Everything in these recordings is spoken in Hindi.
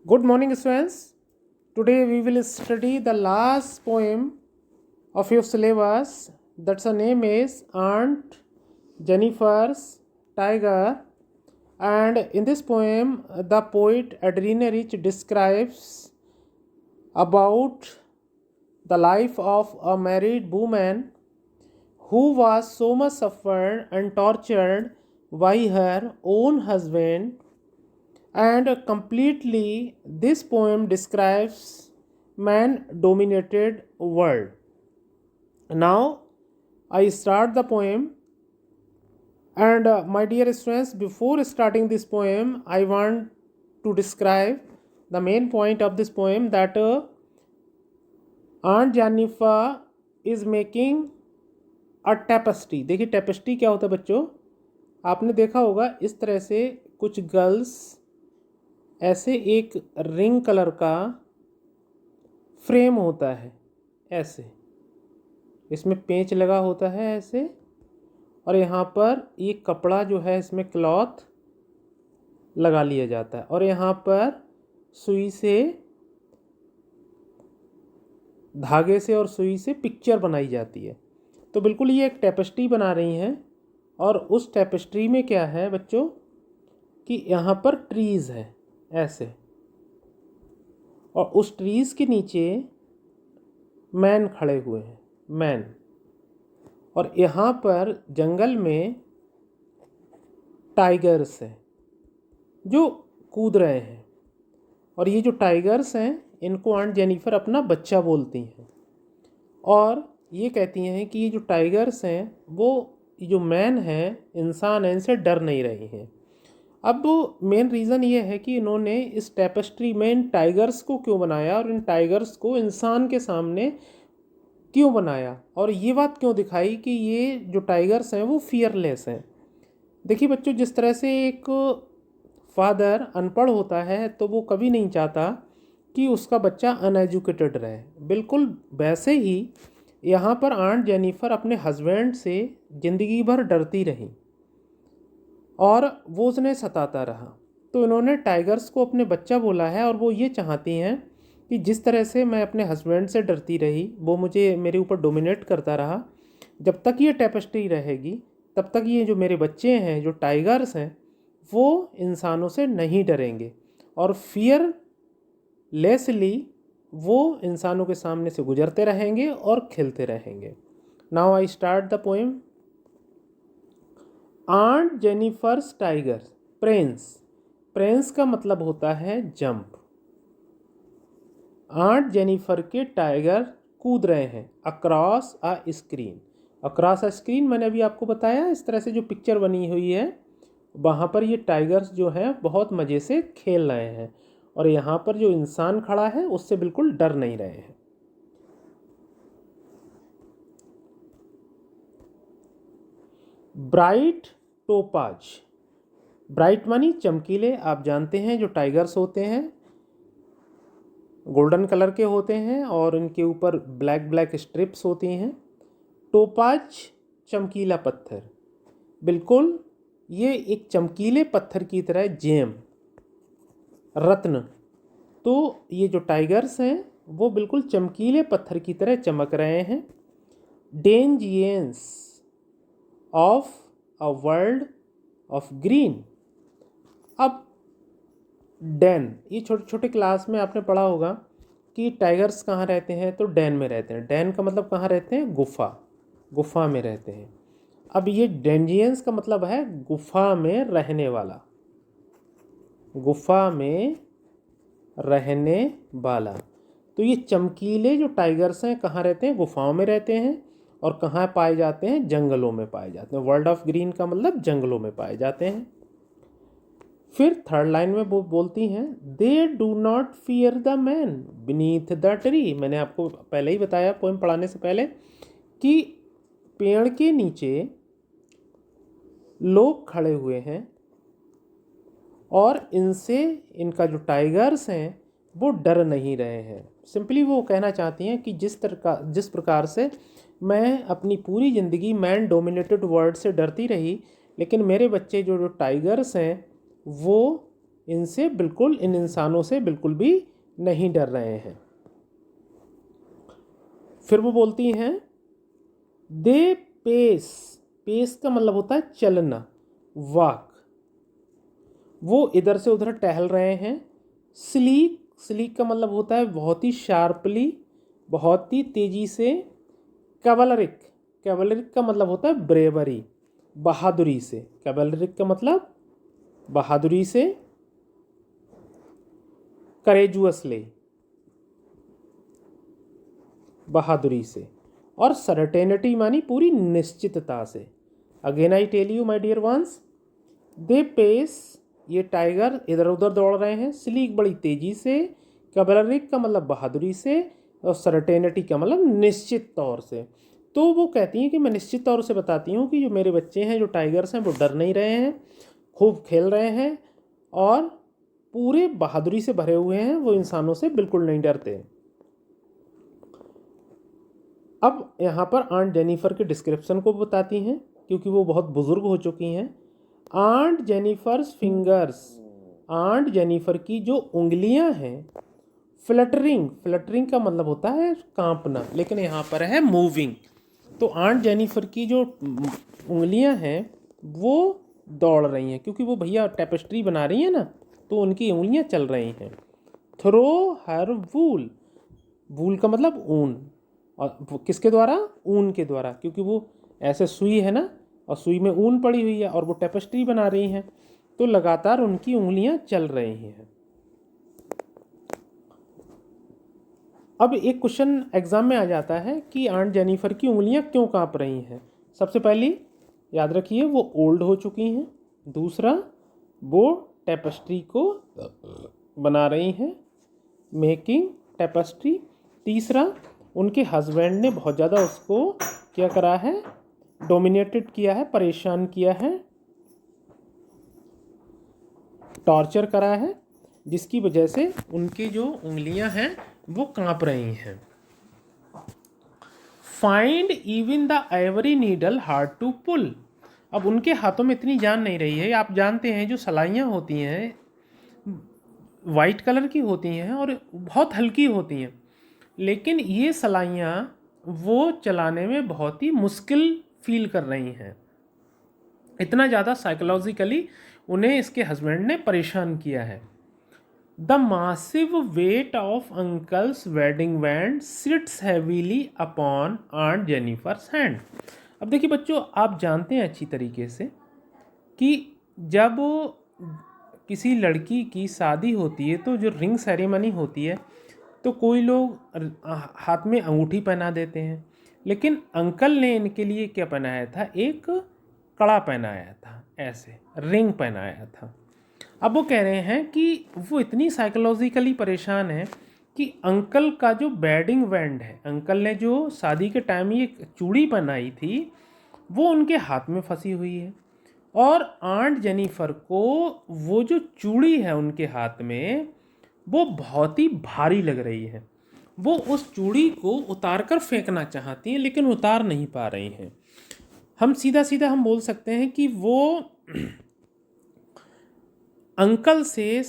Good morning, students. Today we will study the last poem of your syllabus. That's the name is Aunt Jennifer's Tiger. And in this poem, the poet Adrina Rich describes about the life of a married woman who was so much suffered and tortured by her own husband, and completely this poem describes man dominated world. Now I start the poem, and my dear students, before starting this poem I want to describe the main point of this poem, that Aunt Jennifer is making a tapestry. देखिए टेपेस्ट्री क्या होता है बच्चों, आपने देखा होगा इस तरह से कुछ गर्ल्स ऐसे एक रिंग कलर का फ्रेम होता है, ऐसे इसमें पेंच लगा होता है ऐसे, और यहाँ पर ये कपड़ा जो है इसमें क्लॉथ लगा लिया जाता है, और यहाँ पर सुई से, धागे से और सुई से पिक्चर बनाई जाती है. तो बिल्कुल ये एक टेपेस्ट्री बना रही हैं. और उस टेपेस्ट्री में क्या है बच्चों कि यहाँ पर ट्रीज़ है ऐसे, और उस ट्रीज़ के नीचे मैन खड़े हुए हैं, मैन. और यहाँ पर जंगल में टाइगर्स हैं जो कूद रहे हैं. और ये जो टाइगर्स हैं इनको आंट जेनिफर अपना बच्चा बोलती हैं, और ये कहती हैं कि ये जो टाइगर्स हैं वो जो मैन हैं, इंसान हैं, इनसे डर नहीं रहे हैं. अब मेन रीज़न ये है कि इन्होंने इस टेपेस्ट्री में इन टाइगर्स को क्यों बनाया और इन टाइगर्स को इंसान के सामने क्यों बनाया, और ये बात क्यों दिखाई कि ये जो टाइगर्स हैं वो फियरलेस हैं. देखिए बच्चों, जिस तरह से एक फादर अनपढ़ होता है तो वो कभी नहीं चाहता कि उसका बच्चा अनएजुकेटेड रहे, बिल्कुल वैसे ही यहाँ पर आंट जेनिफर अपने हस्बैंड से ज़िंदगी भर डरती रही और वो उन्हें सताता रहा. तो इन्होंने टाइगर्स को अपने बच्चा बोला है, और वो ये चाहती हैं कि जिस तरह से मैं अपने हस्बैंड से डरती रही, वो मुझे मेरे ऊपर डोमिनेट करता रहा, जब तक ये टेपेस्ट्री रहेगी तब तक ये जो मेरे बच्चे हैं, जो टाइगर्स हैं, वो इंसानों से नहीं डरेंगे और फियरलेसली वो इंसानों के सामने से गुजरते रहेंगे और खेलते रहेंगे. Now I start the poem. Aunt Jennifer's tiger. Prance. Prance का मतलब होता है जंप. आंट जेनिफर के टाइगर कूद रहे हैं across a screen. Across a screen मैंने अभी आपको बताया, इस तरह से जो पिक्चर बनी हुई है वहाँ पर ये टाइगर्स जो हैं बहुत मज़े से खेल रहे हैं, और यहाँ पर जो इंसान खड़ा है उससे बिल्कुल डर नहीं रहे हैं. Bright topaz. ब्राइट मानी चमकीले. आप जानते हैं जो टाइगर्स होते हैं गोल्डन कलर के होते हैं और इनके ऊपर ब्लैक ब्लैक स्ट्रिप्स होती हैं. टोपाज चमकीला पत्थर. बिल्कुल ये एक चमकीले पत्थर की तरह, जेम, रत्न. तो ये जो टाइगर्स हैं वो बिल्कुल चमकीले पत्थर की तरह चमक रहे हैं. Denizens of a world of green. अब डेन, ये छोटे छोटे क्लास में आपने पढ़ा होगा कि टाइगर्स कहाँ रहते हैं, तो डेन में रहते हैं. डेन का मतलब कहाँ रहते हैं, गुफा, गुफा में रहते हैं. अब ये डेंजियंस का मतलब है गुफा में रहने वाला, गुफा में रहने वाला. तो ये चमकीले जो टाइगर्स हैं कहाँ रहते हैं, गुफाओं में रहते हैं. और कहाँ पाए जाते हैं, जंगलों में पाए जाते हैं. वर्ल्ड ऑफ ग्रीन का मतलब जंगलों में पाए जाते हैं. फिर थर्ड लाइन में वो बोलती हैं, they do not fear the man beneath the tree. मैंने आपको पहले ही बताया पोएम पढ़ाने से पहले कि पेड़ के नीचे लोग खड़े हुए हैं और इनसे, इनका जो टाइगर्स हैं वो डर नहीं रहे हैं. सिंपली वो कहना चाहती हैं कि जिस प्रकार से मैं अपनी पूरी ज़िंदगी मैन डोमिनेटेड वर्ल्ड से डरती रही, लेकिन मेरे बच्चे जो जो टाइगर्स हैं वो इनसे बिल्कुल, इन इंसानों से बिल्कुल भी नहीं डर रहे हैं। फिर वो बोलती हैं दे पेस, पेस का मतलब होता है चलना, वॉक, वो इधर से उधर टहल रहे हैं। स्लीक, स्लीक का मतलब होता है बहुत ही शार्पली, बहुत ही तेजी से। कैवलरिक, कैवलरिक का मतलब होता है ब्रेवरी, बहादुरी से। कैवलरिक का मतलब बहादुरी से। करेजुअसली, बहादुरी से। और सर्टेनिटी मानी पूरी निश्चितता से। Again I tell you my dear ones, they pace, ये टाइगर इधर उधर दौड़ रहे हैं। स्लीक बड़ी तेजी से, कैवलरिक का मतलब बहादुरी से, और सर्टेनिटी का मतलब निश्चित तौर से। तो वो कहती हैं कि मैं निश्चित तौर से बताती हूँ कि जो मेरे बच्चे हैं, जो टाइगर्स हैं, वो डर नहीं रहे हैं, खूब खेल रहे हैं और पूरे बहादुरी से भरे हुए हैं, वो इंसानों से बिल्कुल नहीं डरते। अब यहाँ पर आंट जेनिफर के डिस्क्रिप्शन को बताती हैं क्योंकि वो बहुत बुजुर्ग हो चुकी हैं। Aunt Jennifer's fingers, aunt Jennifer की जो उंगलियां हैं, फ्लटरिंग, फ्लटरिंग का मतलब होता है कांपना, लेकिन यहाँ पर है मूविंग। तो आंट जेनिफर की जो उंगलियां हैं वो दौड़ रही हैं क्योंकि वो भैया टेपेस्ट्री बना रही हैं ना, तो उनकी उंगलियां चल रही हैं। थ्रो हर वूल, वूल का मतलब ऊन, और किसके द्वारा? ऊन के द्वारा, क्योंकि वो ऐसे सुई है ना और सुई में ऊन पड़ी हुई है और वो टेपेस्ट्री बना रही हैं, तो लगातार उनकी उंगलियां चल रही हैं। अब एक क्वेश्चन एग्जाम में आ जाता है कि आंट जेनिफर की उंगलियां क्यों कांप रही हैं। सबसे पहली याद रखिए वो ओल्ड हो चुकी हैं। दूसरा, वो टेपेस्ट्री को बना रही हैं, मेकिंग टेपेस्ट्री। तीसरा, उनके हस्बैंड ने बहुत ज़्यादा उसको क्या करा है? डोमिनेटेड किया है, परेशान किया है, टॉर्चर करा है, जिसकी वजह से उनकी जो उंगलियां हैं वो कांप रही हैं। Find even the ivory needle hard to pull, अब उनके हाथों में इतनी जान नहीं रही है। आप जानते हैं जो सलाइयाँ होती हैं वाइट कलर की होती हैं और बहुत हल्की होती हैं, लेकिन ये सलाइयाँ वो चलाने में बहुत ही मुश्किल फील कर रही हैं। इतना ज़्यादा साइकोलॉजिकली उन्हें इसके हस्बैंड ने परेशान किया है। The massive weight of uncle's wedding band sits heavily upon aunt Jennifer's hand. अब देखिए बच्चों, आप जानते हैं अच्छी तरीके से कि जब किसी लड़की की शादी होती है तो जो रिंग सेरेमनी होती है तो कोई लोग हाथ में अंगूठी पहना देते हैं, लेकिन अंकल ने इनके लिए क्या पहनाया था? एक कड़ा पहनाया था, ऐसे रिंग पहनाया था। अब वो कह रहे हैं कि वो इतनी साइकोलॉजिकली परेशान है कि अंकल का जो वेडिंग बैंड है, अंकल ने जो शादी के टाइम ये चूड़ी पहनाई थी, वो उनके हाथ में फंसी हुई है और आंट जेनिफर को वो जो चूड़ी है उनके हाथ में वो बहुत ही भारी लग रही है। वो उस चूड़ी को उतार कर फेंकना चाहती हैं लेकिन उतार नहीं पा रही हैं। हम सीधा सीधा हम बोल सकते हैं कि वो अंकल से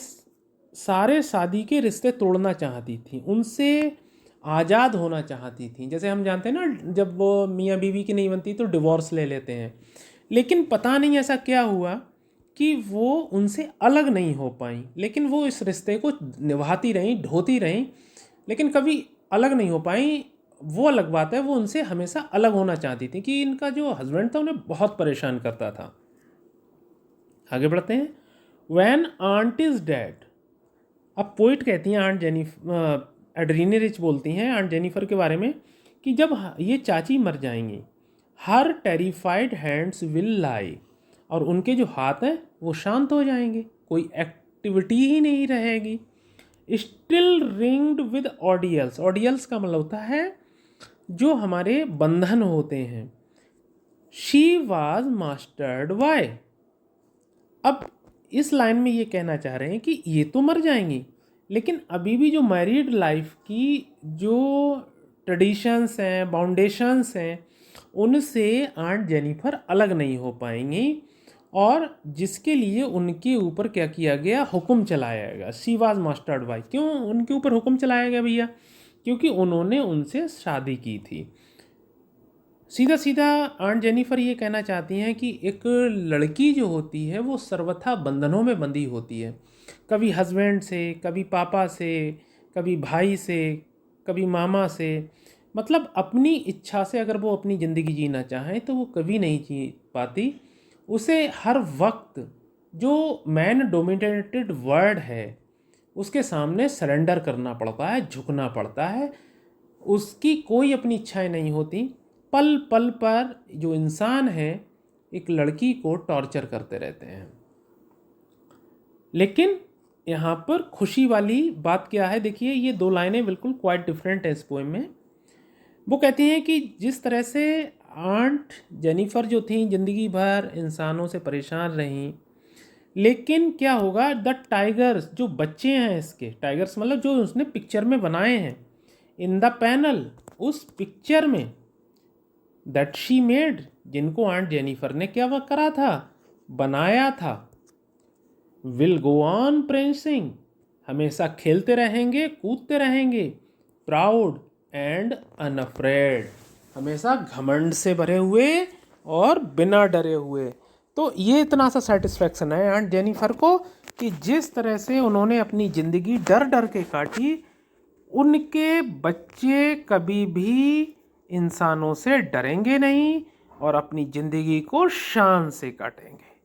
सारे शादी के रिश्ते तोड़ना चाहती थी, उनसे आज़ाद होना चाहती थी। जैसे हम जानते हैं ना, जब वो मियाँ बीवी की नहीं बनती तो डिवोर्स ले लेते हैं, लेकिन पता नहीं ऐसा क्या हुआ कि वो उनसे अलग नहीं हो पाई, लेकिन वो इस रिश्ते को निभाती रहीं, ढोती रहीं, लेकिन कभी अलग नहीं हो पाई। वो अलग बात है, वो उनसे हमेशा अलग होना चाहती थी कि इनका जो हस्बैंड था उन्हें बहुत परेशान करता था। आगे बढ़ते हैं। वैन आंट इज डेड, अब पोइट कहती हैं आंट जेनिफर, एड्रीनी रिच बोलती हैं आंट जेनिफर के बारे में कि जब ये चाची मर जाएंगी, हर टेरिफाइड हैंड्स विल लाई, और उनके जो हाथ हैं वो शांत हो जाएंगे, कोई एक्टिविटी ही नहीं रहेगी। स्टिल रिंग्ड विद ऑडियल्स, ऑडियल्स का मतलब होता है जो हमारे बंधन होते हैं। शी वाज मास्टर्ड वाई, अब इस लाइन में ये कहना चाह रहे हैं कि ये तो मर जाएंगी, लेकिन अभी भी जो मैरिड लाइफ की जो ट्रेडिशंस हैं, बाउंडेशंस हैं, उनसे आंट जेनिफर अलग नहीं हो पाएंगी और जिसके लिए उनके ऊपर क्या किया गया, हुक्म चलाया गया। शी वाज मास्टर्ड बाय, क्यों उनके ऊपर हुक्म चलाया गया भैया? क्योंकि उन्होंने उनसे शादी की थी। सीधा सीधा आंट जेनिफर ये कहना चाहती हैं कि एक लड़की जो होती है वो सर्वथा बंधनों में बंधी होती है, कभी हस्बैंड से, कभी पापा से, कभी भाई से, कभी मामा से। मतलब अपनी इच्छा से अगर वो अपनी ज़िंदगी जीना चाहें तो वो कभी नहीं जी पाती। उसे हर वक्त जो मैन डोमिनेटेड वर्ड है उसके सामने सरेंडर करना पड़ता है, झुकना पड़ता है। उसकी कोई अपनी इच्छाएं नहीं होती। पल पल पर जो इंसान है एक लड़की को टॉर्चर करते रहते हैं। लेकिन यहाँ पर खुशी वाली बात क्या है, देखिए ये दो लाइनें बिल्कुल क्वाइट डिफरेंट है इस पोएम में। वो कहती हैं कि जिस तरह से आंट जेनिफर जो थी ज़िंदगी भर इंसानों से परेशान रहीं, लेकिन क्या होगा, द टाइगर्स, जो बच्चे हैं इसके, टाइगर्स मतलब जो उसने पिक्चर में बनाए हैं, इन द पैनल, उस पिक्चर में, दैट शी मेड, जिनको आंट जेनिफर ने क्या वह करा था, बनाया था, विल गो ऑन प्रिंसिंग, हमेशा खेलते रहेंगे, कूदते रहेंगे, प्राउड एंड अनअफ्रेड, हमेशा घमंड से भरे हुए और बिना डरे हुए। तो ये इतना सा सेटिस्फैक्शन है आंट जेनिफर को कि जिस तरह से उन्होंने अपनी ज़िंदगी डर डर के काटी, उनके बच्चे कभी भी इंसानों से डरेंगे नहीं और अपनी ज़िंदगी को शान से काटेंगे।